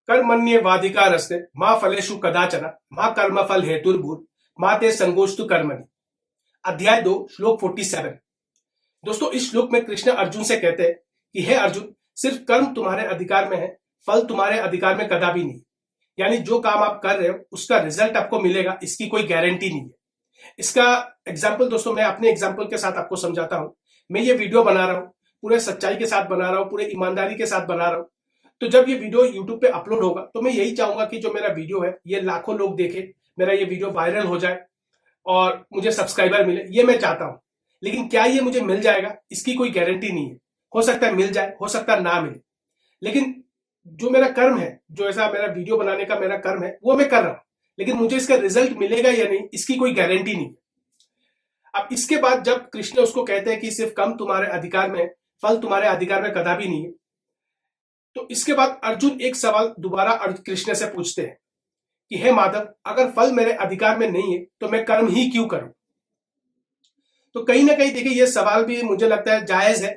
कर्मण्येवाधिकारस्ते मा फलेषु कदाचन मा कर्मफल हेतुर्भूत मा ते संगोष्ठु कर्मणि। अध्याय 2 श्लोक 47। दोस्तों, इस श्लोक में कृष्ण अर्जुन से कहते हैं कि हे अर्जुन, सिर्फ कर्म तुम्हारे अधिकार में है, फल तुम्हारे अधिकार में कदापि नहीं। यानी जो काम आप कर रहे हो उसका रिजल्ट आपको मिलेगा, इसकी कोई गारंटी नहीं है। इसका एग्जाम्पल दोस्तों मैं अपने एग्जाम्पल के साथ आपको समझाता हूं। मैं ये वीडियो बना रहा हूं, पूरे सच्चाई के साथ बना रहा हूं, पूरे ईमानदारी के साथ बना रहा हूं। तो जब ये वीडियो यूट्यूब पे अपलोड होगा तो मैं यही चाहूंगा कि जो मेरा वीडियो है ये लाखों लोग देखें, मेरा ये वीडियो वायरल हो जाए और मुझे सब्सक्राइबर मिले, ये मैं चाहता हूं। लेकिन क्या ये मुझे मिल जाएगा, इसकी कोई गारंटी नहीं है। हो सकता है मिल जाए, हो सकता है ना मिले। लेकिन जो मेरा कर्म है, जो ऐसा मेरा वीडियो बनाने का मेरा कर्म है, वो मैं कर रहा हूं। लेकिन मुझे इसका रिजल्ट मिलेगा या नहीं, इसकी कोई गारंटी नहीं है। अब इसके बाद जब कृष्ण उसको कहते हैं कि सिर्फ कर्म तुम्हारे अधिकार में, फल तुम्हारे अधिकार में कदापि नहीं है, तो इसके बाद अर्जुन एक सवाल दोबारा कृष्ण से पूछते हैं कि हे माधव, अगर फल मेरे अधिकार में नहीं है तो मैं कर्म ही क्यों करूं। तो कहीं ना कहीं देखिए ये सवाल भी मुझे लगता है जायज है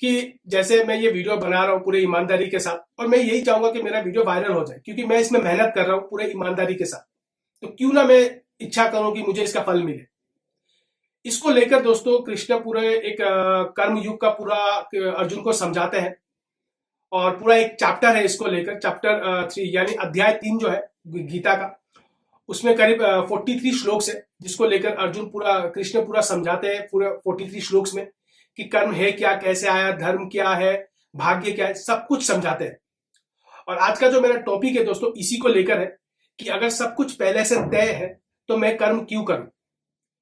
कि जैसे मैं ये वीडियो बना रहा हूं पूरे ईमानदारी के साथ, और मैं यही चाहूंगा कि मेरा वीडियो वायरल हो जाए क्योंकि मैं इसमें मेहनत कर रहा हूं पूरे ईमानदारी के साथ। तो क्यों ना मैं इच्छा करूं कि मुझे इसका फल मिले। इसको लेकर दोस्तों कृष्ण पूरे एक कर्म युग का पूरा अर्जुन को समझाते हैं, और पूरा एक चैप्टर है इसको लेकर, चैप्टर 3 यानी अध्याय 3 जो है गीता का, उसमें करीब 43 श्लोक है, जिसको लेकर अर्जुन कृष्ण पूरा समझाते हैं पूरे 43 श्लोक में कि कर्म है क्या, कैसे आया, धर्म क्या है, भाग्य क्या है, सब कुछ समझाते हैं। और आज का जो मेरा टॉपिक है दोस्तों इसी को लेकर है कि अगर सब कुछ पहले से तय है तो मैं कर्म क्यों करूं।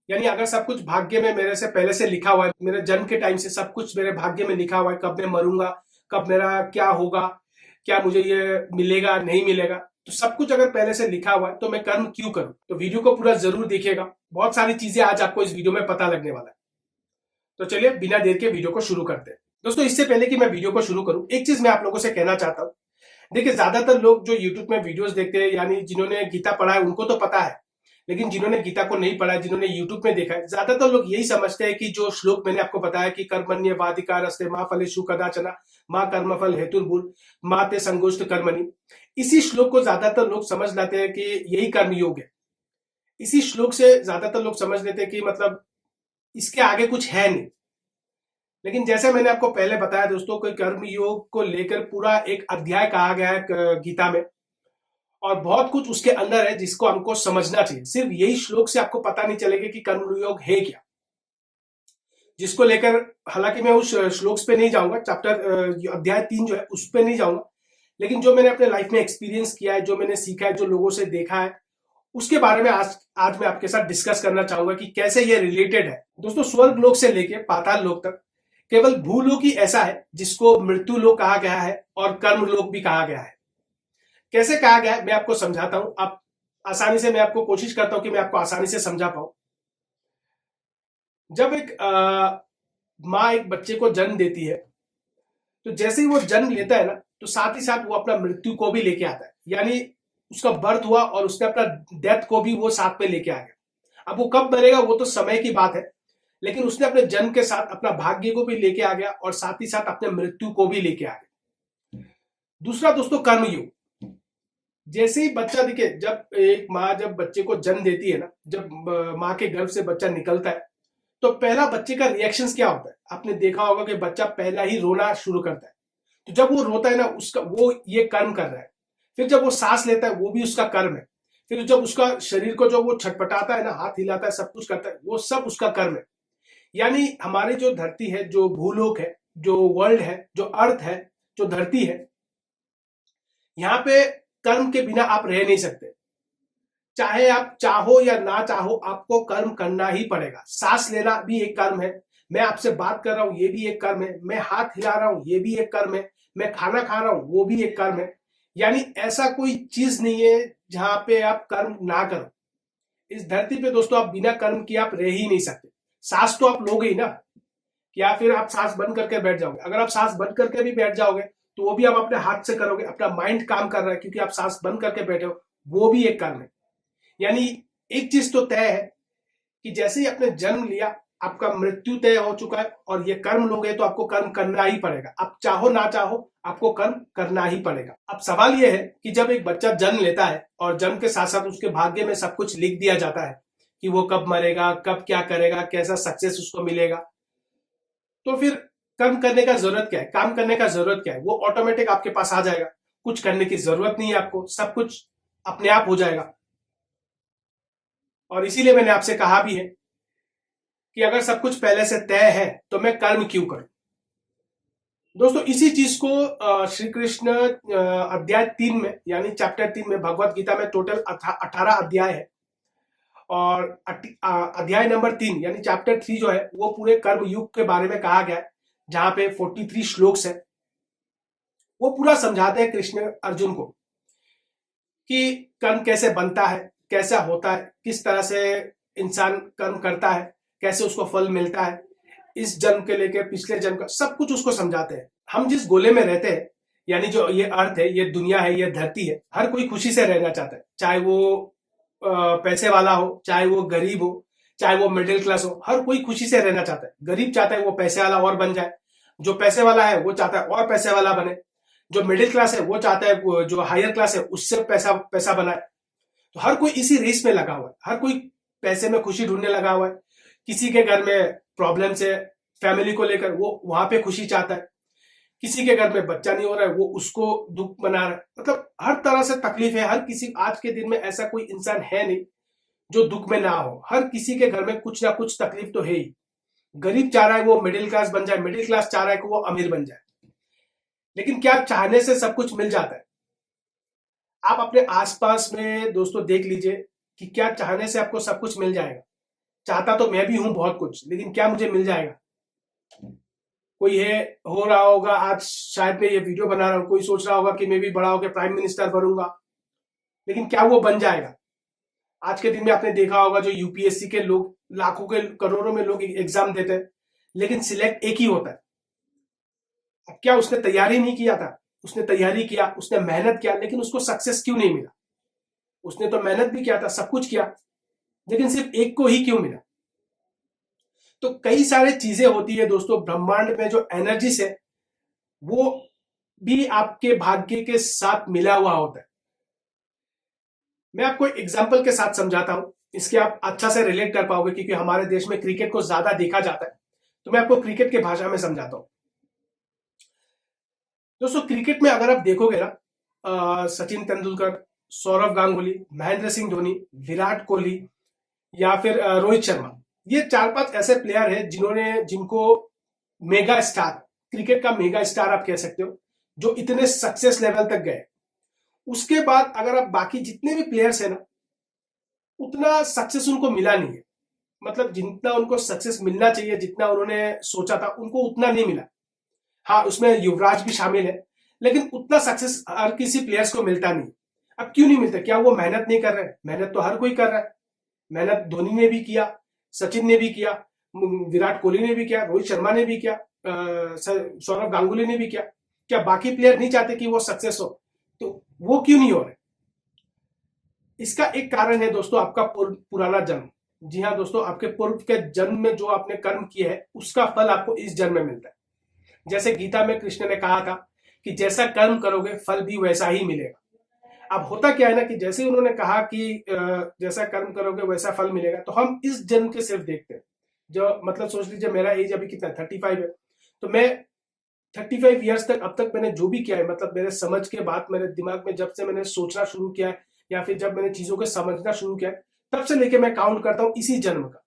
यानी अगर सब कुछ भाग्य में मेरे से पहले से लिखा हुआ है, मेरे जन्म के टाइम से सब कुछ मेरे भाग्य में लिखा हुआ है, कब मैं मरूंगा, कब मेरा क्या होगा, क्या मुझे ये मिलेगा नहीं मिलेगा, तो सब कुछ अगर पहले से लिखा हुआ है तो मैं कर्म क्यों करूं। तो वीडियो को पूरा जरूर देखिएगा, बहुत सारी चीजें आज आपको इस वीडियो में पता लगने वाला है। तो चलिए बिना देर के वीडियो को शुरू करते हैं। दोस्तों, इससे पहले कि मैं वीडियो को शुरू करूं, एक चीज मैं आप लोगों से कहना चाहता हूं। देखिए, ज्यादातर लोग जो यूट्यूब में वीडियोस देखते हैं, यानी जिन्होंने गीता पढ़ा है उनको तो पता है, लेकिन जिन्होंने गीता को नहीं पढ़ा है, जिन्होंने यूट्यूब में देखा है, ज्यादातर लोग यही समझते हैं कि जो श्लोक मैंने आपको बताया कि कर्मण्येवाधिकारस्ते मा फलेषु कदाचन मा कर्मफल हेतुर्भूत मा ते संगोष्ठ कर्मणि, इसी श्लोक को ज्यादातर लोग समझ लेते हैं कि यही कर्म योग है। इसी श्लोक से ज्यादातर लोग समझ लेते हैं कि मतलब इसके आगे कुछ है नहीं। लेकिन जैसे मैंने आपको पहले बताया दोस्तों कि कर्म योग को लेकर पूरा एक अध्याय कहा गया है गीता में, और बहुत कुछ उसके अंदर है जिसको हमको समझना चाहिए। सिर्फ यही श्लोक से आपको पता नहीं चलेगा कि कर्म योग है क्या, जिसको लेकर हालांकि मैं उस श्लोक पे नहीं जाऊंगा, चैप्टर अध्याय 3 जो है उस पे नहीं जाऊंगा, लेकिन जो मैंने अपने लाइफ में एक्सपीरियंस किया है, जो मैंने सीखा है, जो लोगों से देखा है, उसके बारे में आज मैं आपके साथ डिस्कस करना चाहूंगा कि कैसे ये रिलेटेड है। दोस्तों, स्वर्ग लोक से लेके पाताल लोक तक केवल भूलोक ही ऐसा है जिसको मृत्यु लोक कहा गया है और कर्म लोक भी कहा गया है। कैसे कहा गया है मैं आपको समझाता हूं, आप आसानी से, मैं आपको कोशिश करता हूं कि मैं आपको आसानी से समझा पाऊं। जब एक माँ एक बच्चे को जन्म देती है, तो जैसे ही वो जन्म लेता है ना, तो साथ ही साथ वो अपना मृत्यु को भी लेके आता है। यानी उसका बर्थ हुआ और उसने अपना डेथ को भी वो साथ में लेके आ गया। अब वो कब मरेगा वो तो समय की बात है, लेकिन उसने अपने जन्म के साथ अपना भाग्य को भी लेके आ गया और साथ ही साथ अपने मृत्यु को भी लेके आ गया। दूसरा दोस्तों, कर्मयोग। जैसे ही बच्चा, देखिए, जब एक माँ जब बच्चे को जन्म देती है ना, जब माँ के गर्भ से बच्चा निकलता है, तो पहला बच्चे का रिएक्शंस क्या होता है। आपने देखा होगा कि बच्चा पहला ही रोना शुरू करता है। तो जब वो रोता है ना, उसका वो ये कर्म कर रहा है। फिर जब वो सांस लेता है वो भी उसका कर्म है। फिर जब उसका शरीर को जो वो छटपटाता है ना, हाथ हिलाता है, सब कुछ करता है, वो सब उसका कर्म है। यानी हमारी जो धरती है, जो भूलोक है, जो वर्ल्ड है, जो अर्थ है, जो धरती है, यहाँ पे कर्म के बिना आप रह नहीं सकते। चाहे आप चाहो या ना चाहो, आपको कर्म करना ही पड़ेगा। सांस लेना भी एक कर्म है, मैं आपसे बात कर रहा हूं ये भी एक कर्म है, मैं हाथ हिला रहा हूं ये भी एक कर्म है, मैं खाना खा रहा हूं वो भी एक कर्म है। यानी ऐसा कोई चीज नहीं है जहां पे आप कर्म ना करो। इस धरती पे दोस्तों आप बिना कर्म किए आप रह ही नहीं सकते। सांस तो आप लोगे ही ना, या फिर आप सांस बंद करके बैठ जाओगे। अगर आप सांस बंद करके भी बैठ जाओगे तो वो भी आप अपने हाथ से करोगे, अपना माइंड काम कर रहा है क्योंकि आप सांस बंद करके बैठे हो, वो भी एक कर्म है। यानी एक चीज तो तय है कि जैसे ही आपने जन्म लिया, आपका मृत्यु तय हो चुका है और ये कर्म लोग है तो आपको कर्म करना ही पड़ेगा। आप चाहो ना चाहो आपको कर्म करना ही पड़ेगा। अब सवाल ये है कि जब एक बच्चा जन्म लेता है और जन्म के साथ साथ उसके भाग्य में सब कुछ लिख दिया जाता है कि वो कब मरेगा, कब क्या करेगा, कैसा सक्सेस उसको मिलेगा, तो फिर कर्म करने का जरूरत क्या है, काम करने का जरूरत क्या है? वो ऑटोमेटिक आपके पास आ जाएगा। कुछ करने की जरूरत नहीं है आपको, सब कुछ अपने आप हो जाएगा। और इसीलिए मैंने आपसे कहा भी है कि अगर सब कुछ पहले से तय है तो मैं कर्म क्यों करूं। दोस्तों इसी चीज को श्री कृष्ण अध्याय 3 में यानी चैप्टर 3 में भगवत गीता में टोटल 18 अध्याय है और अध्याय नंबर 3 यानी चैप्टर 3 जो है वो पूरे कर्म युग के बारे में कहा गया है, जहां पे 43 श्लोक्स है। वो पूरा समझाते हैं कृष्ण अर्जुन को कि कर्म कैसे बनता है, कैसा होता है, किस तरह से इंसान कर्म करता है, कैसे उसको फल मिलता है, इस जन्म के लेके पिछले जन्म का सब कुछ उसको समझाते हैं। हम जिस गोले में रहते हैं यानी जो ये अर्थ है, ये दुनिया है, ये धरती है, हर कोई खुशी से रहना चाहता है, चाहे वो पैसे वाला हो, चाहे वो गरीब हो, चाहे वो मिडिल क्लास हो, हर कोई खुशी से रहना चाहता है। गरीब चाहता है वो पैसे वाला और बन जाए, जो पैसे वाला है वो चाहता है और पैसे वाला बने, जो मिडिल क्लास है वो चाहता है जो हायर क्लास है उससे पैसा पैसा बनाए। तो हर कोई इसी रेस में लगा हुआ है, हर कोई पैसे में खुशी ढूंढने लगा हुआ है। किसी के घर में प्रॉब्लम है फैमिली को लेकर, वो वहां पे खुशी चाहता है। किसी के घर में बच्चा नहीं हो रहा है, वो उसको दुख मना रहा है। मतलब हर तरह से तकलीफ है। हर किसी, आज के दिन में ऐसा कोई इंसान है नहीं जो दुख में ना हो। हर किसी के घर में कुछ ना कुछ तकलीफ तो है ही। गरीब चाह रहा है वो मिडिल क्लास बन जाए, मिडिल क्लास चाह रहा है कि वो अमीर बन जाए। लेकिन क्या चाहने से सब कुछ मिल जाता है? आप अपने आसपास में दोस्तों देख लीजिए कि क्या चाहने से आपको सब कुछ मिल जाएगा? चाहता तो मैं भी हूं बहुत कुछ, लेकिन क्या मुझे मिल जाएगा? कोई है हो रहा होगा, आज शायद मैं ये वीडियो बना रहा हूं, कोई सोच रहा होगा कि मैं भी बड़ा होकर प्राइम मिनिस्टर बनूंगा, लेकिन क्या वो बन जाएगा? आज के दिन में आपने देखा होगा जो यूपीएससी के लोग, लाखों के करोड़ों में लोग एग्जाम देते हैं, लेकिन सिलेक्ट एक ही होता है। अब क्या उसने तैयारी नहीं किया था? उसने तैयारी किया, उसने मेहनत किया, लेकिन उसको सक्सेस क्यों नहीं मिला? उसने तो मेहनत भी किया था, सब कुछ किया, लेकिन सिर्फ एक को ही क्यों मिला? तो कई सारी चीजें होती है दोस्तों ब्रह्मांड में, जो एनर्जी है वो भी आपके भाग्य के साथ मिला हुआ होता है। मैं आपको एग्जांपल के साथ समझाता हूं, इसके आप अच्छा से रिलेट कर पाओगे, क्योंकि हमारे देश में क्रिकेट को ज्यादा देखा जाता है, तो मैं आपको क्रिकेट के भाषा में समझाता हूं। दोस्तों क्रिकेट में अगर आप देखोगे ना, सचिन तेंदुलकर, सौरव गांगुली, महेंद्र सिंह धोनी, विराट कोहली या फिर रोहित शर्मा, ये 4-5 ऐसे प्लेयर हैं जिनको मेगा स्टार, क्रिकेट का मेगा स्टार आप कह सकते हो, जो इतने सक्सेस लेवल तक गए। उसके बाद अगर आप बाकी जितने भी प्लेयर्स हैं ना, उतना सक्सेस उनको मिला नहीं है। मतलब जितना उनको सक्सेस मिलना चाहिए, जितना उन्होंने सोचा था, उनको उतना नहीं मिला। हाँ, उसमें युवराज भी शामिल है, लेकिन उतना सक्सेस हर किसी प्लेयर्स को मिलता नहीं। अब क्यों नहीं मिलता? क्या वो मेहनत नहीं कर रहे? मेहनत तो हर कोई कर रहा है। मेहनत धोनी ने भी किया, सचिन ने भी किया, विराट कोहली ने भी किया, रोहित शर्मा ने भी किया, सौरव गांगुली ने भी किया। क्या बाकी प्लेयर नहीं चाहते कि वो सक्सेस हो? तो वो क्यों नहीं हो रहे? इसका एक कारण है दोस्तों आपका पुराना जन्म। जी हाँ दोस्तों, आपके पूर्व के जन्म में जो आपने कर्म किए है उसका फल आपको इस जन्म में मिलता है। जैसे गीता में कृष्ण ने कहा था कि जैसा कर्म करोगे फल भी वैसा ही मिलेगा। अब होता क्या है ना कि जैसे उन्होंने कहा कि जैसा कर्म करोगे वैसा फल मिलेगा, तो हम इस जन्म के सिर्फ देखते हैं। जो मतलब सोच लीजिए मेरा एज अभी कितना 35 है, तो मैं 35 ईयर्स तक अब तक मैंने जो भी किया है, मतलब मेरे समझ के बाद मेरे दिमाग में जब से मैंने सोचना शुरू किया है या फिर जब मैंने चीजों को समझना शुरू किया है, तब से लेके मैं काउंट करता हूँ इसी जन्म का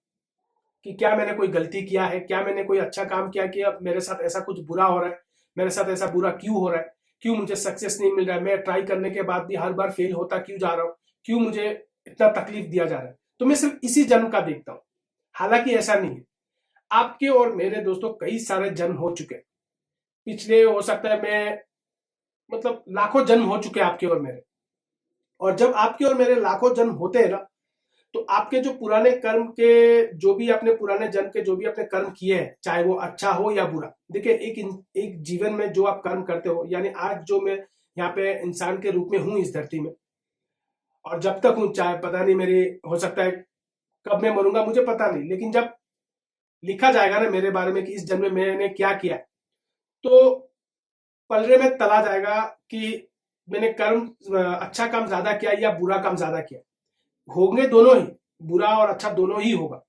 कि क्या मैंने कोई गलती किया है, क्या मैंने कोई अच्छा काम किया कि अब मेरे साथ ऐसा कुछ बुरा हो रहा है, मेरे साथ ऐसा बुरा क्यों हो रहा है, क्यों मुझे सक्सेस नहीं मिल रहा है, मैं ट्राई करने के बाद भी हर बार फेल होता क्यों जा रहा हूँ, क्यों मुझे इतना तकलीफ दिया जा रहा है। तो मैं सिर्फ इसी जन्म का देखता हूँ। हालांकि ऐसा नहीं है, आपके और मेरे दोस्तों कई सारे जन्म हो चुके हैं। पिछले हो सकता है मैं मतलब लाखों जन्म हो चुके हैं आपके और मेरे। और जब आपके और मेरे लाखों जन्म होते हैं ना, तो आपके जो पुराने कर्म के, जो भी आपने पुराने जन्म के जो भी आपने कर्म किए हैं, चाहे वो अच्छा हो या बुरा, देखिए एक जीवन में जो आप कर्म करते हो, यानी आज जो मैं यहाँ पे इंसान के रूप में हूं इस धरती में, और जब तक हूं, चाहे पता नहीं मेरी हो सकता है कब मैं मरूंगा मुझे पता नहीं, लेकिन जब लिखा जाएगा ना मेरे बारे में कि इस जन्म में मैंने क्या किया, तो पलड़े में तला जाएगा कि मैंने कर्म अच्छा काम ज्यादा किया या बुरा काम ज्यादा किया। होंगे दोनों ही, बुरा और अच्छा दोनों ही होगा,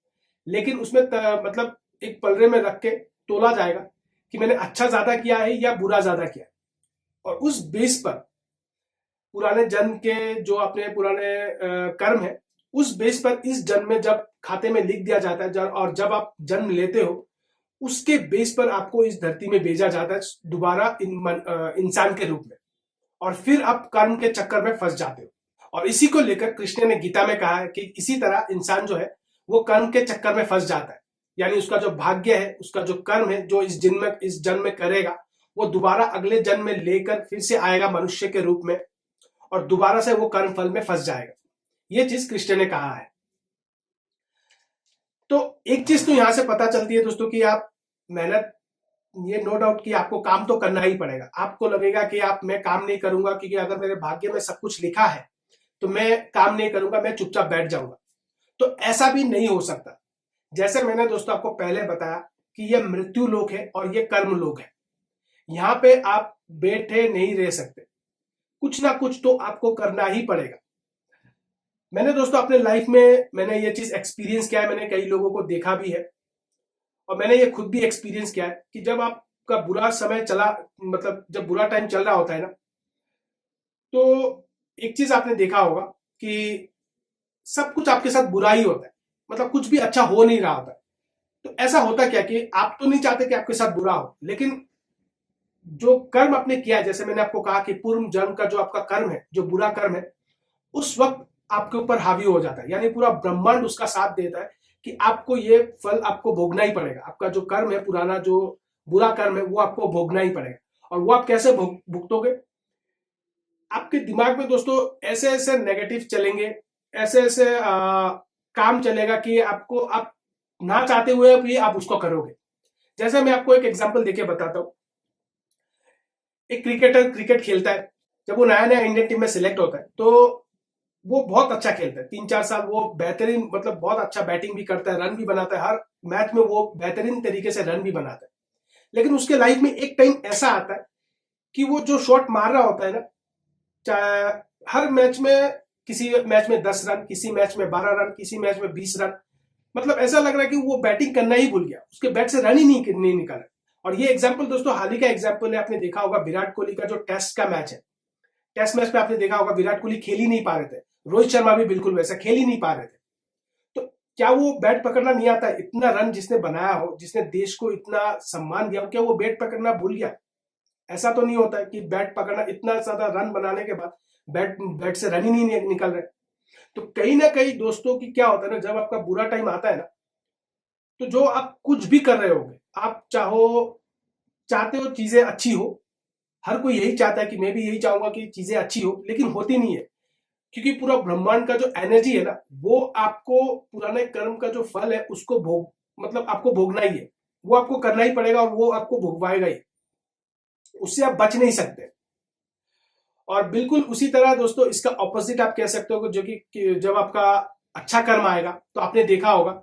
लेकिन उसमें मतलब एक पलड़े में रख के तोला जाएगा कि मैंने अच्छा ज्यादा किया है या बुरा ज्यादा किया। और उस बेस पर पुराने जन्म के जो अपने पुराने कर्म है, उस बेस पर इस जन्म में जब खाते में लिख दिया जाता है और जब आप जन्म लेते हो, उसके बेस पर आपको इस धरती में भेजा जाता है दोबारा इंसान के रूप में, और फिर आप कर्म के चक्कर में फंस जाते हो। और इसी को लेकर कृष्ण ने गीता में कहा है कि इसी तरह इंसान जो है वो कर्म के चक्कर में फंस जाता है, यानी उसका जो भाग्य है, उसका जो कर्म है, जो इस जन्म में करेगा, वो दोबारा अगले जन्म में लेकर फिर से आएगा मनुष्य के रूप में, और दोबारा से वो कर्म फल में फंस जाएगा। ये चीज कृष्ण ने कहा है। तो एक चीज तो यहां से पता चलती है दोस्तों कि आप मेहनत, ये नो डाउट कि आपको काम तो करना ही पड़ेगा। आपको लगेगा कि मैं काम नहीं करूंगा क्योंकि अगर मेरे भाग्य में सब कुछ लिखा है तो मैं काम नहीं करूंगा, मैं चुपचाप बैठ जाऊंगा, तो ऐसा भी नहीं हो सकता। जैसे मैंने दोस्तों आपको पहले बताया कि ये मृत्यु लोक है और ये कर्म लोक है। यहां पे आप बैठे नहीं रह सकते, कुछ ना कुछ तो आपको करना ही पड़ेगा। मैंने दोस्तों अपने लाइफ में मैंने ये चीज एक्सपीरियंस किया है, मैंने कई लोगों को देखा भी है, और मैंने ये खुद भी एक्सपीरियंस किया है कि जब आपका बुरा समय चला, मतलब जब बुरा टाइम चल रहा होता है ना, तो एक चीज आपने देखा होगा कि सब कुछ आपके साथ बुरा ही होता है, मतलब कुछ भी अच्छा हो नहीं रहा होता। तो ऐसा होता क्या कि आप तो नहीं चाहते कि आपके साथ बुरा हो, लेकिन जो कर्म आपने किया है, जैसे मैंने आपको कहा कि पूर्व जन्म का जो आपका कर्म है, जो बुरा कर्म है, उस वक्त आपके ऊपर हावी हो जाता है, यानी पूरा ब्रह्मांड उसका साथ देता है कि आपको ये फल आपको भोगना ही पड़ेगा। आपका जो कर्म है, पुराना जो बुरा कर्म है, वो आपको भोगना ही पड़ेगा। और वो आप कैसे भुगतोगे? आपके दिमाग में दोस्तों ऐसे ऐसे नेगेटिव चलेंगे, ऐसे ऐसे काम चलेगा कि आपको, आप ना चाहते हुए भी आप उसको करोगे। जैसे मैं आपको एक एग्जांपल देके बताता हूं। एक क्रिकेटर क्रिकेट खेलता है, जब वो नया नया इंडियन टीम में सिलेक्ट होता है तो वो बहुत अच्छा खेलता है। 3-4 साल वो बेहतरीन, मतलब बहुत अच्छा बैटिंग भी करता है, रन भी बनाता है, हर मैच में वो बेहतरीन तरीके से रन भी बनाता है। लेकिन उसके लाइफ में एक टाइम ऐसा आता है कि वो जो शॉट मार रहा होता है ना, चाहे हर मैच में, किसी मैच में 10 रन, किसी मैच में 12 रन, किसी मैच में 20 रन, मतलब ऐसा लग रहा है कि वो बैटिंग करना ही भूल गया, उसके बैट से रन ही नहीं निकाला। और ये एग्जाम्पल दोस्तों हाल ही का एग्जाम्पल है। आपने देखा होगा विराट कोहली का जो टेस्ट का मैच है, टेस्ट मैच पे आपने देखा होगा विराट कोहली खेल ही नहीं पा रहे थे, रोहित शर्मा भी बिल्कुल वैसा खेल ही नहीं पा रहे थे। तो क्या वो बैट पकड़ना नहीं आता? इतना रन जिसने बनाया हो, जिसने देश को इतना सम्मान दिया हो, क्या वो बैट पकड़ना भूल गया? ऐसा तो नहीं होता है कि बैट पकड़ना, इतना ज्यादा रन बनाने के बाद बैट बैट से रन ही नहीं निकल रहे। तो कहीं ना कहीं दोस्तों की क्या होता है ना, जब आपका बुरा टाइम आता है ना, तो जो आप कुछ भी कर रहे होगे, आप चाहते हो चीजें अच्छी हो, हर कोई यही चाहता है कि मैं भी यही चाहूंगा कि चीजें अच्छी हो, लेकिन होती नहीं है, क्योंकि पूरा ब्रह्मांड का जो एनर्जी है ना, वो आपको पुराने कर्म का जो फल है उसको मतलब आपको भोगना ही है, वो आपको करना ही पड़ेगा और वो आपको भोगवाएगा ही, उससे आप बच नहीं सकते। और बिल्कुल उसी तरह दोस्तों इसका ऑपोजिट आप कह सकते हो, जो कि जब आपका अच्छा कर्म आएगा, तो आपने देखा होगा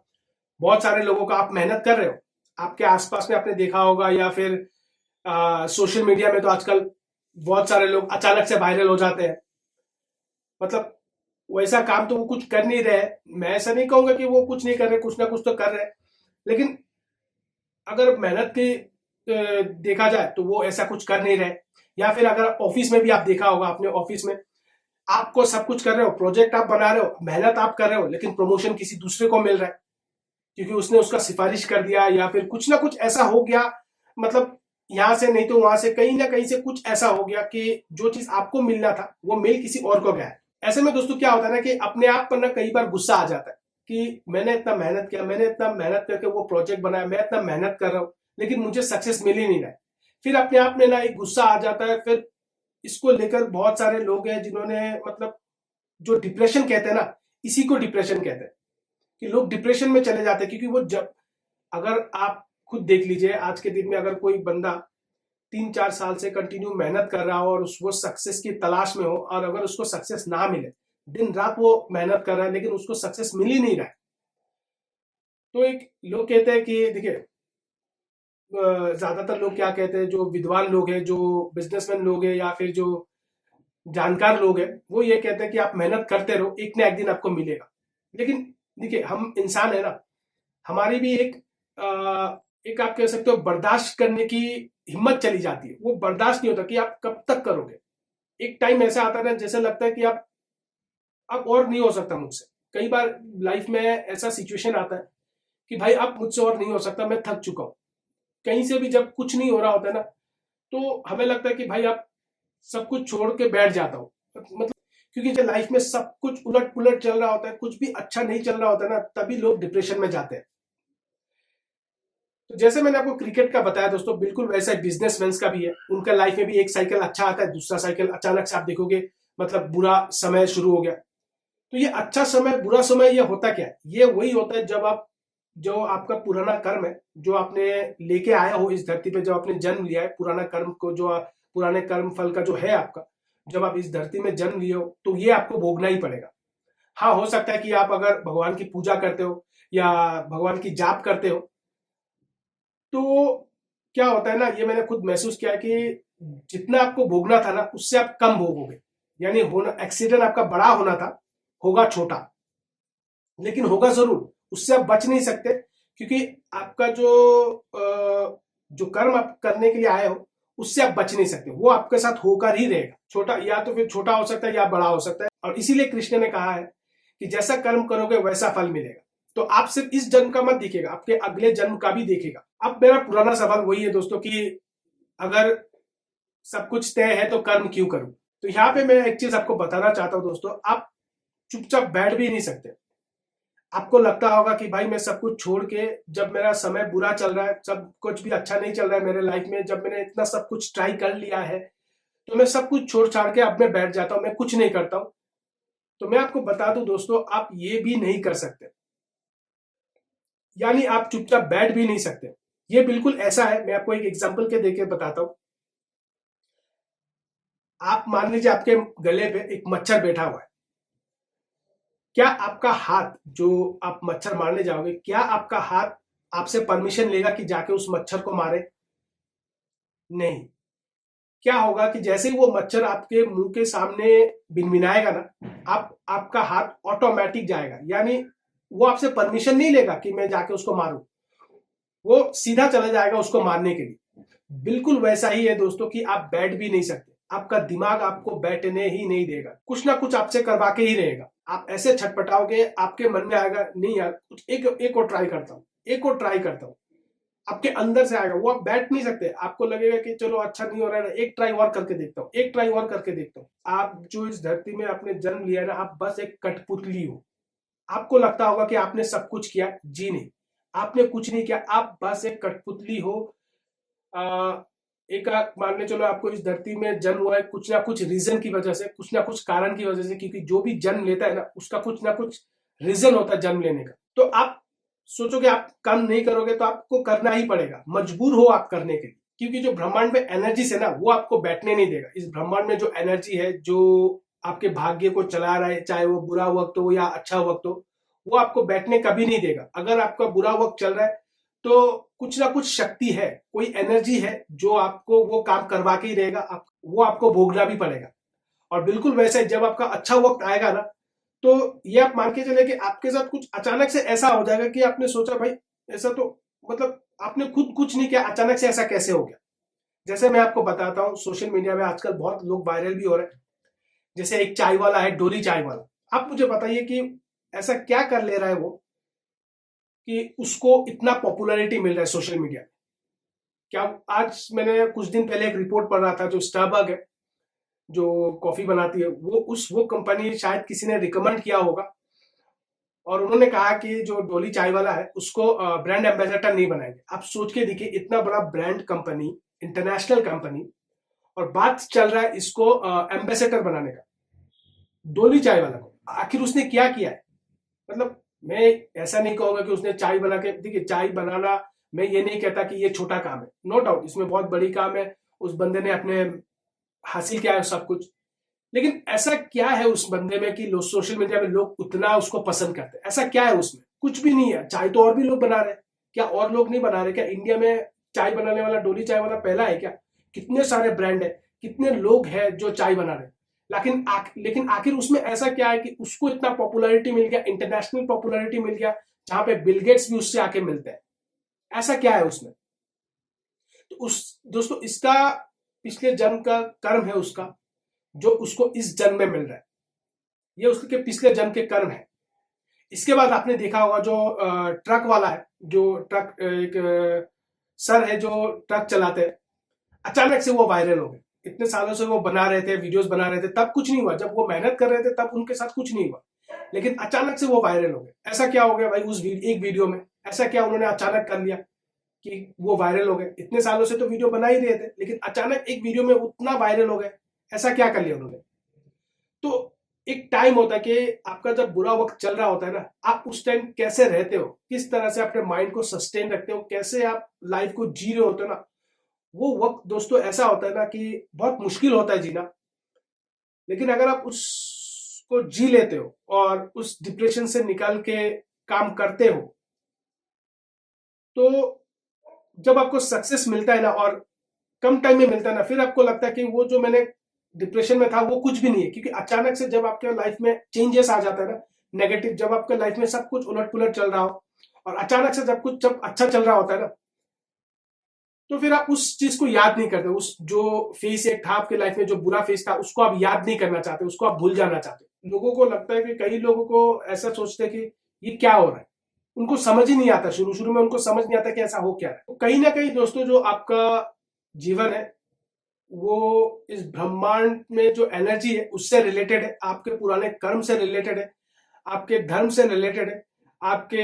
बहुत सारे लोगों का, आप मेहनत कर रहे हो, आपके आसपास में आपने देखा होगा, या फिर सोशल मीडिया में तो आजकल बहुत सारे लोग अचानक से वायरल हो जाते हैं। मतलब वैसा काम तो वो कुछ कर नहीं रहे, मैं ऐसा नहीं कहूंगा कि वो कुछ नहीं कर रहे, कुछ ना कुछ तो कर रहे हैं, लेकिन अगर मेहनत की देखा जाए तो वो ऐसा कुछ कर नहीं रहे। या फिर अगर ऑफिस में भी आप देखा होगा, अपने ऑफिस में आपको सब कुछ कर रहे हो, प्रोजेक्ट आप बना रहे हो, मेहनत आप कर रहे हो, लेकिन प्रमोशन किसी दूसरे को मिल रहा है क्योंकि उसने उसका सिफारिश कर दिया, या फिर कुछ ना कुछ ऐसा हो गया, मतलब यहां से नहीं तो वहां से, कहीं ना कहीं से कुछ ऐसा हो गया कि जो चीज आपको मिलना था वो मिल किसी और को गया है। ऐसे में दोस्तों क्या होता है ना कि अपने आप पर ना कई बार गुस्सा आ जाता है कि मैंने इतना मेहनत किया, मैंने इतना मेहनत करके वो प्रोजेक्ट बनाया, मैं इतना मेहनत कर रहा हूँ, लेकिन मुझे सक्सेस मिल ही नहीं रहा है। फिर अपने आप में ना एक गुस्सा आ जाता है। फिर इसको लेकर बहुत सारे लोग हैं जिन्होंने, मतलब जो डिप्रेशन कहते हैं ना, इसी को डिप्रेशन कहते हैं, कि लोग डिप्रेशन में चले जाते हैं। क्योंकि वो जब, अगर आप खुद देख लीजिए आज के दिन में, अगर कोई बंदा 3-4 साल से कंटिन्यू मेहनत कर रहा हो और वो सक्सेस की तलाश में हो, और अगर उसको सक्सेस ना मिले, दिन रात वो मेहनत कर रहा है लेकिन उसको सक्सेस मिल ही नहीं रहा है, तो एक लोग कहते हैं कि देखिए, ज्यादातर लोग क्या कहते हैं, जो विद्वान लोग हैं, जो बिजनेसमैन लोग हैं, या फिर जो जानकार लोग हैं, वो ये कहते हैं कि आप मेहनत करते रहो, एक ना एक दिन आपको मिलेगा। लेकिन देखिए, हम इंसान है ना, हमारी भी एक आप कह सकते हो बर्दाश्त करने की हिम्मत चली जाती है। वो बर्दाश्त नहीं होता कि आप कब तक करोगे। एक टाइम ऐसा आता है ना, जैसे लगता है कि आप अब और नहीं हो सकता मुझसे। कई बार लाइफ में ऐसा सिचुएशन आता है कि भाई अब मुझसे और नहीं हो सकता, मैं थक चुका हूं। कहीं से भी जब कुछ नहीं हो रहा होता है ना, तो हमें लगता है कि भाई अब सब कुछ छोड़ के बैठ जाता हूँ। मतलब, क्योंकि जब लाइफ में सब कुछ उलट पुलट चल रहा होता है, कुछ भी अच्छा नहीं चल रहा होता है ना, तभी लोग डिप्रेशन में जाते हैं। तो जैसे मैंने आपको क्रिकेट का बताया दोस्तों, बिल्कुल वैसा बिजनेसमैन का भी है। उनका लाइफ में भी एक साइकिल अच्छा आता है, दूसरा साइकिल अचानक से आप देखोगे मतलब बुरा समय शुरू हो गया। तो ये अच्छा समय बुरा समय ये होता क्या है? ये वही होता है जब आप, जो आपका पुराना कर्म है, जो आपने लेके आया हो इस धरती पे, जब आपने जन्म लिया है, पुराना कर्म को, जो पुराने कर्म फल का जो है आपका, जब आप इस धरती में जन्म लिए हो, तो ये आपको भोगना ही पड़ेगा। हाँ, हो सकता है कि आप अगर भगवान की पूजा करते हो या भगवान की जाप करते हो, तो क्या होता है ना, ये मैंने खुद महसूस किया कि जितना आपको भोगना था ना, उससे आप कम भोगोगे। यानी होना, एक्सीडेंट आपका बड़ा होना था, होगा छोटा, लेकिन होगा जरूर। उससे आप बच नहीं सकते, क्योंकि आपका जो कर्म आप करने के लिए आए हो, उससे आप बच नहीं सकते। वो आपके साथ होकर ही रहेगा। छोटा, या तो फिर छोटा हो सकता है या बड़ा हो सकता है। और इसीलिए कृष्ण ने कहा है कि जैसा कर्म करोगे वैसा फल मिलेगा। तो आप सिर्फ इस जन्म का मत दिखेगा, आपके अगले जन्म का भी देखेगा। अब मेरा पुराना सवाल वही है दोस्तों कि अगर सब कुछ तय है तो कर्म क्यों करूं? तो यहाँ पे मैं एक चीज आपको बताना चाहता हूं दोस्तों, आप चुपचाप बैठ भी नहीं सकते। आपको लगता होगा कि भाई मैं सब कुछ छोड़ के, जब मेरा समय बुरा चल रहा है, सब कुछ भी अच्छा नहीं चल रहा है मेरे लाइफ में, जब मैंने इतना सब कुछ ट्राई कर लिया है, तो मैं सब कुछ छोड़ छाड़ के अब मैं बैठ जाता हूं, मैं कुछ नहीं करता हूं। तो मैं आपको बता दूं दोस्तों, आप ये भी नहीं कर सकते। यानी आप चुपचाप बैठ भी नहीं सकते। ये बिल्कुल ऐसा है, मैं आपको एक एग्जाम्पल के देके बताता हूं। आप मान लीजिए आपके गले पे एक मच्छर बैठा हुआ है। क्या आपका हाथ, जो आप मच्छर मारने जाओगे, क्या आपका हाथ आपसे परमिशन लेगा कि जाके उस मच्छर को मारे? नहीं। क्या होगा कि जैसे ही वो मच्छर आपके मुंह के सामने भिनभिनाएगा ना, आपका हाथ ऑटोमेटिक जाएगा। यानी वो आपसे परमिशन नहीं लेगा कि मैं जाके उसको मारूं, वो सीधा चला जाएगा उसको मारने के लिए। बिल्कुल वैसा ही है दोस्तों कि आप बैठ भी नहीं सकते। आपका दिमाग आपको बैठने ही नहीं देगा, कुछ ना कुछ आपसे करवा के ही रहेगा। आप ऐसे छटपटाओगे, आपके मन में आएगा नहीं यार, कुछ एक और ट्राई करता हूँ, एक और ट्राई करता हूँ। आपके अंदर से आएगा, वो आप बैठ नहीं सकते। आपको लगेगा कि चलो अच्छा नहीं हो रहा है, एक ट्राई और करके देखता हूँ, एक ट्राई और करके देखता हूँ। आप जो इस धरती में आपने जन्म लिया है ना, आप बस एक कठपुतली हो। आपको लगता होगा कि आपने सब कुछ किया, जी नहीं, आपने कुछ नहीं किया। आप बस एक कठपुतली हो। आ, एक आप मान ले चलो, आपको इस धरती में जन्म हुआ है कुछ ना कुछ रीजन की वजह से, कुछ ना कुछ कारण की वजह से, क्योंकि जो भी जन्म लेता है ना, उसका कुछ ना कुछ रीजन होता है जन्म लेने का। तो आप सोचोगे आप काम नहीं करोगे, तो आपको करना ही पड़ेगा, मजबूर हो आप करने के लिए। क्योंकि जो ब्रह्मांड में एनर्जी है ना, वो आपको बैठने नहीं देगा। इस ब्रह्मांड में जो एनर्जी है, जो आपके भाग्य को चला रहा है, चाहे वो बुरा वक्त हो या अच्छा वक्त हो, वो आपको बैठने कभी नहीं देगा। अगर आपका बुरा वक्त चल रहा है, तो कुछ ना कुछ शक्ति है, कोई एनर्जी है, जो आपको वो काम करवा के ही रहेगा। वो आपको भोगना भी पड़ेगा। और बिल्कुल वैसे जब आपका अच्छा वक्त आएगा ना, तो ये आप मान के चले कि आपके साथ कुछ अचानक से ऐसा हो जाएगा कि आपने सोचा भाई ऐसा तो, मतलब आपने खुद कुछ नहीं किया, अचानक से ऐसा कैसे हो गया? जैसे मैं आपको बताता हूँ, सोशल मीडिया में आजकल बहुत लोग वायरल भी हो रहे हैं। जैसे एक चाय वाला है, डोली चाय वाला। आप मुझे बताइए कि ऐसा क्या कर ले रहा है वो कि उसको इतना पॉपुलैरिटी मिल रहा है सोशल मीडिया में? क्या, आज मैंने कुछ दिन पहले एक रिपोर्ट पढ़ रहा था, जो स्टारबक है, जो कॉफी बनाती है, वो कंपनी शायद किसी ने रिकमेंड किया होगा, और उन्होंने कहा कि जो डोली चाय वाला है उसको ब्रांड एम्बेसडर नहीं बनाएंगे। आप सोच के देखिए, इतना बड़ा ब्रांड कंपनी, इंटरनेशनल कंपनी, और बात चल रहा है इसको एम्बेसडर बनाने का, डोली चाय वाला को। आखिर उसने क्या किया है? मतलब, मैं ऐसा नहीं कहूंगा कि उसने चाय बना के, देखिए चाय बनाना, मैं ये नहीं कहता कि ये छोटा काम है, नो डाउट इसमें बहुत बड़ी काम है। उस बंदे ने अपने हासिल किया है सब कुछ। लेकिन ऐसा क्या है उस बंदे में कि लोग सोशल मीडिया में लोग उतना उसको पसंद करते हैं? ऐसा क्या है उसमें कुछ भी नहीं है। चाय तो और भी लोग बना रहे हैं, क्या और लोग नहीं बना रहे? क्या इंडिया में चाय बनाने वाला डोली चाय वाला पहला है क्या? कितने सारे ब्रांड है, कितने लोग हैं जो चाय बना रहे हैं। लेकिन आखिर उसमें ऐसा क्या है कि उसको इतना पॉपुलैरिटी मिल गया, इंटरनेशनल पॉपुलैरिटी मिल गया, जहां पे बिल गेट्स भी उससे आके मिलते हैं। ऐसा क्या है उसमें? तो दोस्तों इसका पिछले जन्म का कर्म है उसका, जो उसको इस जन्म में मिल रहा है। ये उसके पिछले जन्म के कर्म है। इसके बाद आपने देखा होगा जो ट्रक वाला है, जो ट्रक एक सर है जो ट्रक चलाते हैं, अचानक से वो वायरल हो गए। इतने सालों से वो बना रहे थे, वीडियोस बना रहे थे, तब कुछ नहीं हुआ। जब वो मेहनत कर रहे थे तब उनके साथ कुछ नहीं हुआ, लेकिन अचानक से वो वायरल हो गए। ऐसा क्या हो गया भाई उस एक वीडियो में? ऐसा क्या उन्होंने अचानक कर लिया कि वो वायरल हो गए? इतने सालों से तो वीडियो बना ही रहे थे, लेकिन अचानक एक वीडियो में उतना वायरल हो गए। ऐसा क्या कर लिया उन्होंने? तो एक टाइम होता है कि आपका जब बुरा वक्त चल रहा होता है ना, आप उस टाइम कैसे रहते हो, किस तरह से अपने माइंड को सस्टेन रखते हो, कैसे आप लाइफ को जी रहे होते हो ना, वो वक्त दोस्तों ऐसा होता है ना कि बहुत मुश्किल होता है जीना। लेकिन अगर आप उसको जी लेते हो और उस डिप्रेशन से निकल के काम करते हो, तो जब आपको सक्सेस मिलता है ना, और कम टाइम में मिलता है ना, फिर आपको लगता है कि वो जो मैंने डिप्रेशन में था वो कुछ भी नहीं है। क्योंकि अचानक से जब आपके लाइफ में चेंजेस आ जाता है ना, नेगेटिव, जब आपके लाइफ में सब कुछ उलट पुलट चल रहा हो और अचानक से जब अच्छा चल रहा होता है ना, तो फिर आप उस चीज को याद नहीं करते। उस जो फेस एक था आपके लाइफ में, जो बुरा फेस था, उसको आप याद नहीं करना चाहते, उसको आप भूल जाना चाहते। लोगों को लगता है कि कई लोगों को ऐसा सोचते हैं कि ये क्या हो रहा है, उनको समझ ही नहीं आता। शुरू शुरू में उनको समझ नहीं आता कि ऐसा हो क्या रहा है। तो कहीं ना कहीं दोस्तों जो आपका जीवन है वो इस ब्रह्मांड में जो एनर्जी है उससे रिलेटेड है, आपके पुराने कर्म से रिलेटेड है, आपके धर्म से रिलेटेड है, आपके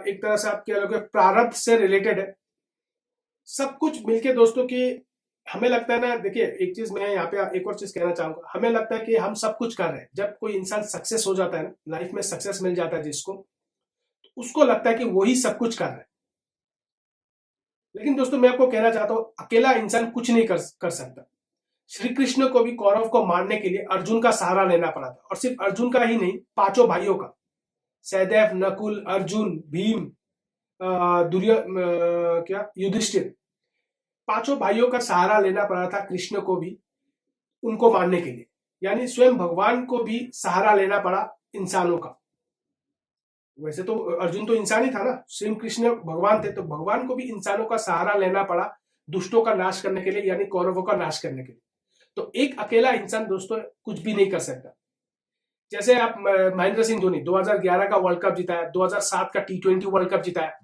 एक तरह से आपके अलग प्रारब्ध से रिलेटेड है। सब कुछ मिलके दोस्तों की हमें लगता है ना, देखिए एक चीज मैं यहाँ पे एक और चीज कहना चाहूंगा। हमें लगता है कि हम सब कुछ कर रहे हैं। जब कोई इंसान सक्सेस हो जाता है ना, लाइफ में सक्सेस मिल जाता है जिसको, तो उसको लगता है कि वही सब कुछ कर रहा है। लेकिन दोस्तों मैं आपको कहना चाहता हूं, अकेला इंसान कुछ नहीं कर सकता। श्री कृष्ण को भी कौरव को मारने के लिए अर्जुन का सहारा लेना पड़ा था, और सिर्फ अर्जुन का ही नहीं, पांचों भाइयों का, सहदेव, नकुल, अर्जुन, भीम, क्या युधिष्ठिर, पांचों भाइयों का सहारा लेना पड़ा था कृष्ण को भी उनको मारने के लिए। यानी स्वयं भगवान को भी सहारा लेना पड़ा इंसानों का। वैसे तो अर्जुन तो इंसान ही था ना, श्री कृष्ण भगवान थे, तो भगवान को भी इंसानों का सहारा लेना पड़ा दुष्टों का नाश करने के लिए, यानी कौरवों का नाश करने के लिए। तो एक अकेला इंसान दोस्तों कुछ भी नहीं कर सकता। जैसे आप महेंद्र सिंह धोनी 2011 का वर्ल्ड कप जिताया, 2007 का T20 वर्ल्ड कप जिताया।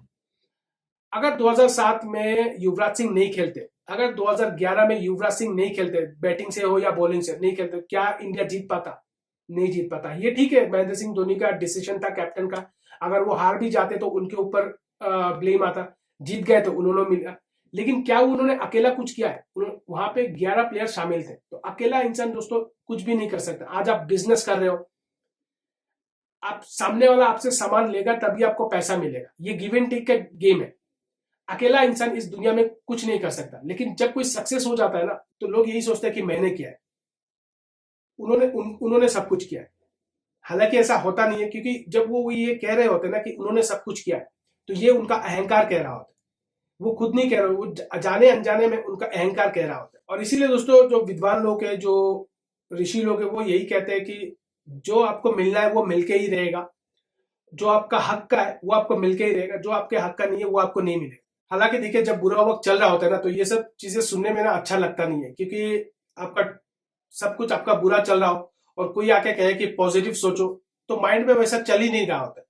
अगर 2007 में युवराज सिंह नहीं खेलते, अगर 2011 में युवराज सिंह नहीं खेलते, बैटिंग से हो या बॉलिंग से नहीं खेलते, क्या इंडिया जीत पाता? नहीं जीत पाता। ये ठीक है, महेंद्र सिंह धोनी का डिसीजन था कैप्टन का। अगर वो हार भी जाते तो उनके ऊपर ब्लेम आता। जीत गए तो उन्होंने मिला, लेकिन क्या उन्होंने अकेला कुछ किया है? वहां पे 11 प्लेयर शामिल थे। तो अकेला इंसान दोस्तों कुछ भी नहीं कर सकता। आज आप बिजनेस कर रहे हो, आप सामने वाला आपसे सामान लेगा तभी आपको पैसा मिलेगा। ये गिव एंड टेक का गेम है। अकेला इंसान इस दुनिया में कुछ नहीं कर सकता। लेकिन जब कोई सक्सेस हो जाता है ना, तो लोग यही सोचते हैं कि मैंने किया है, उन्होंने सब कुछ किया है। हालांकि ऐसा होता नहीं है, क्योंकि जब वो ये कह रहे होते हैं ना कि उन्होंने सब कुछ किया है, तो ये उनका अहंकार कह रहा होता है। वो खुद नहीं कह रहे, वो जाने अनजाने में उनका अहंकार कह रहा होता है। और इसीलिए दोस्तों जो विद्वान लोग हैं, जो ऋषि लोग हैं, वो यही कहते हैं कि जो आपको मिलना है वो मिलके ही रहेगा, जो आपका हक का है वो आपको मिलके ही रहेगा, जो आपके हक का नहीं है वो आपको नहीं मिलेगा। हालांकि देखिए जब बुरा वक्त चल रहा होता है ना, तो ये सब चीजें सुनने में ना अच्छा लगता नहीं है, क्योंकि आपका सब कुछ आपका बुरा चल रहा हो और कोई आके कहे कि पॉजिटिव सोचो, तो माइंड में वैसा चल ही नहीं रहा होता।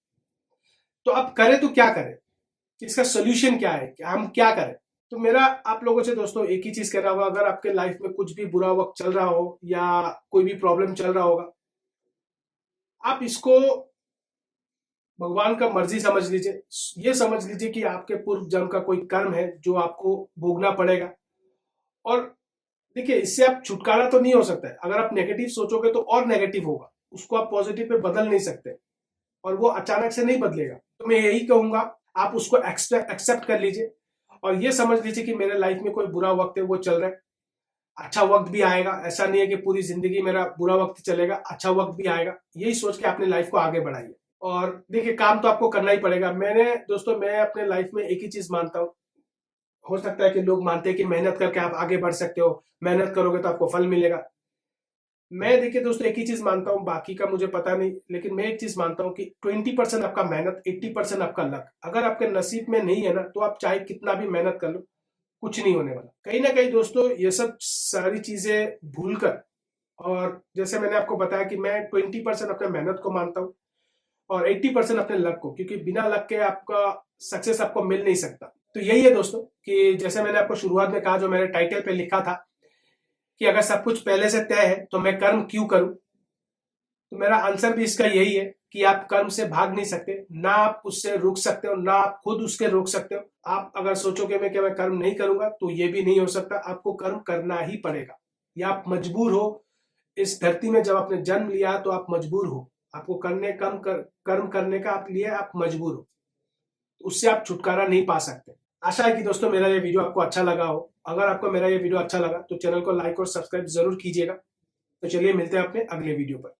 तो अब करें तो क्या करें, इसका सोल्यूशन क्या है, कि हम क्या करें? तो मेरा आप लोगों से दोस्तों एक ही चीज कह रहा होगा, अगर आपके लाइफ में कुछ भी बुरा वक्त चल रहा हो या कोई भी प्रॉब्लम चल रहा होगा, आप इसको भगवान का मर्जी समझ लीजिए। ये समझ लीजिए कि आपके पूर्व जन्म का कोई कर्म है जो आपको भोगना पड़ेगा। और देखिए इससे आप छुटकारा तो नहीं हो सकता है। अगर आप नेगेटिव सोचोगे तो और नेगेटिव होगा, उसको आप पॉजिटिव पे बदल नहीं सकते, और वो अचानक से नहीं बदलेगा। तो मैं यही कहूंगा, आप उसको एक्सेप्ट कर लीजिए और ये समझ लीजिए कि मेरे लाइफ में कोई बुरा वक्त है वो चल रहा है, अच्छा वक्त भी आएगा। ऐसा नहीं है कि पूरी जिंदगी मेरा बुरा वक्त चलेगा, अच्छा वक्त भी आएगा। यही सोच के अपनी लाइफ को आगे बढ़ाइए। और देखिए काम तो आपको करना ही पड़ेगा। मैं अपने लाइफ में एक ही चीज मानता हूँ। हो सकता है कि लोग मानते हैं कि मेहनत करके आप आगे बढ़ सकते हो, मेहनत करोगे तो आपको फल मिलेगा। मैं देखिए दोस्तों एक ही चीज मानता हूँ, बाकी का मुझे पता नहीं, लेकिन मैं एक चीज मानता हूँ कि 20% आपका मेहनत, 80% आपका लक। अगर आपके नसीब में नहीं है ना, तो आप चाहे कितना भी मेहनत कर लो, कुछ नहीं होने वाला। कहीं ना कहीं दोस्तों ये सब सारी चीजें भूलकर, और जैसे मैंने आपको बताया कि मैं 20% अपने मेहनत को मानता हूँ और 80% अपने लक को, क्योंकि बिना लक के आपका सक्सेस आपको मिल नहीं सकता। तो यही है दोस्तों कि जैसे मैंने आपको शुरुआत में कहा, जो मेरे टाइटल पे लिखा था कि अगर सब कुछ पहले से तय है तो मैं कर्म क्यों करूं, तो मेरा आंसर भी इसका यही है कि आप कर्म से भाग नहीं सकते, ना आप उससे रुक सकते हो, ना आप खुद उसके रोक सकते हो। आप अगर सोचोगे मैं कि मैं कर्म नहीं करूंगा, तो ये भी नहीं हो सकता। आपको कर्म करना ही पड़ेगा, या आप मजबूर हो। इस धरती में जब आपने जन्म लिया तो आप मजबूर हो, आपको कर्म करने का आप लिए आप मजबूर हो, उससे आप छुटकारा नहीं पा सकते। आशा है कि दोस्तों मेरा ये वीडियो आपको अच्छा लगा हो। अगर आपको मेरा ये वीडियो अच्छा लगा तो चैनल को लाइक और सब्सक्राइब जरूर कीजिएगा। तो चलिए मिलते हैं अपने अगले वीडियो पर।